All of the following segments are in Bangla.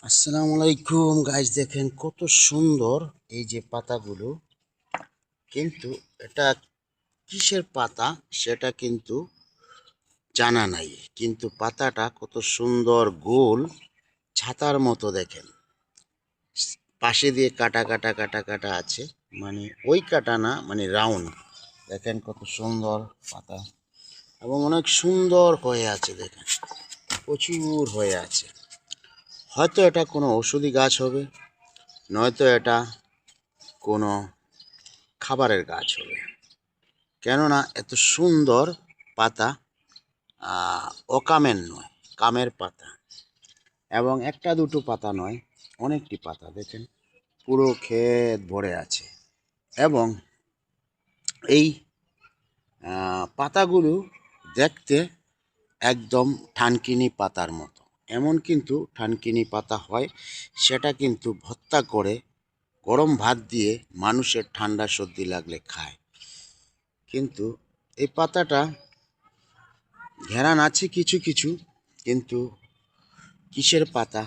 আসসালামু আলাইকুম গাইস, দেখেন কত সুন্দর এই যে পাতাগুলো। কিন্তু এটা কিসের পাতা সেটা কিন্তু জানা নাই। কিন্তু পাতাটা কত সুন্দর গোল ছাতার মতো, দেখেন পাশে দিয়ে কাটা কাটা কাটা কাটা আছে, মানে ওই কাটা না, মানে রাউন্ড। দেখেন কত সুন্দর পাতা এবং অনেক সুন্দর হয়ে আছে, দেখেন প্রচুর হয়ে আছে। হয়তো এটা কোনো ঔষধি গাছ হবে, নয়তো এটা কোনো খাবারের গাছ হবে। কেননা এত সুন্দর পাতা অকামের নয়, কামের পাতা। এবং একটা দুটো পাতা নয়, অনেকটি পাতা, দেখেন পুরো ক্ষেত ভরে আছে। এবং এই পাতাগুলো দেখতে একদম ঠানকিনি পাতার মতো। এমন কিন্তু ঠানকিনি পাতা হয়, সেটা কিন্তু ভর্তা করে গরম ভাত দিয়ে মানুষের ঠান্ডা সর্দি লাগলে খায়। কিন্তু এই পাতাটা ঘেরান আছে কিছু কিছু, কিন্তু কিসের পাতা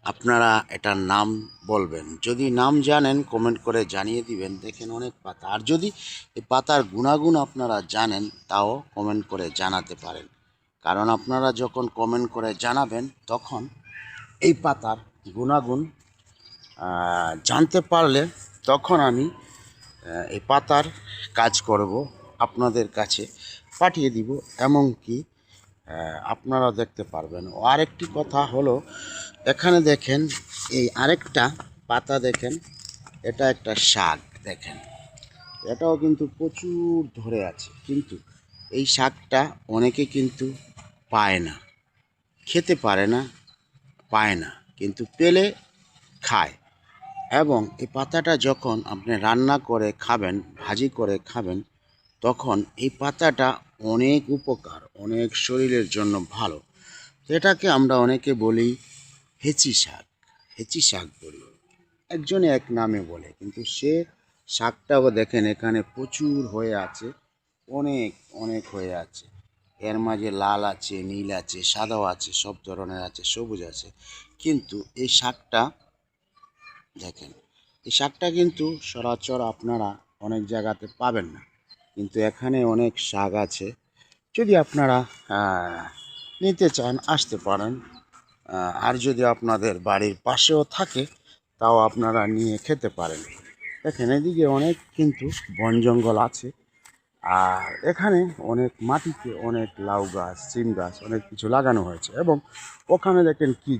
আপনারা এটার নাম বলবেন। যদি নাম জানেন কমেন্ট করে জানিয়ে দিবেন। দেখেন অনেক পাতা, আর যদি এই পাতার গুণাগুণ আপনারা জানেন তাও কমেন্ট করে জানাতে পারেন। কারণ আপনারা যখন কমেন্ট করে জানাবেন তখন এই পাতার গুণাগুণ জানতে পারলে তখন আমি এই পাতার কাজ করব, আপনাদের কাছে পাঠিয়ে দিব। এমনকি আপনারা দেখতে পারবেন। আরেকটি কথা হলো, এখানে দেখেন এই আরেকটা পাতা, দেখেন এটা একটা শাক, দেখেন এটাও কিন্তু প্রচুর ধরে আছে। কিন্তু এই শাকটা অনেকে কিন্তু পায় না, খেতে পারে না, পায় না, কিন্তু পেলে খায়। এবং এই পাতাটা যখন আপনি রান্না করে খাবেন, ভাজি করে খাবেন, তখন এই পাতাটা অনেক উপকার, অনেক শরীরের জন্য ভালো। এটাকে আমরা অনেকে বলি হেঁচি শাক, হেঁচি শাক বলি, একজনে এক নামে বলে। কিন্তু সে শাকটাও দেখেন এখানে প্রচুর হয়ে আছে, অনেক অনেক হয়ে আছে। এর মাঝে লাল আছে, নীল আছে, সাদাও আছে, সব ধরনের আছে, সবুজ আছে। কিন্তু এই শাকটা দেখেন, এই শাকটা কিন্তু সচরাচর আপনারা অনেক জায়গাতে পাবেন না। কিন্তু এখানে অনেক শাক আছে। যদি আপনারা নিতে চান আসতে পারেন। আর যদি আপনাদের বাড়ির পাশেও থাকে তাও আপনারা নিয়ে খেতে পারেন। দেখেন এদিকে অনেক কিন্তু বন জঙ্গল আছে। আর এখানে অনেক মাটিতে অনেক লাউ গাছ, সিম গাছ, অনেক কিছু লাগানো হয়েছে। এবং ওখানে দেখেন কি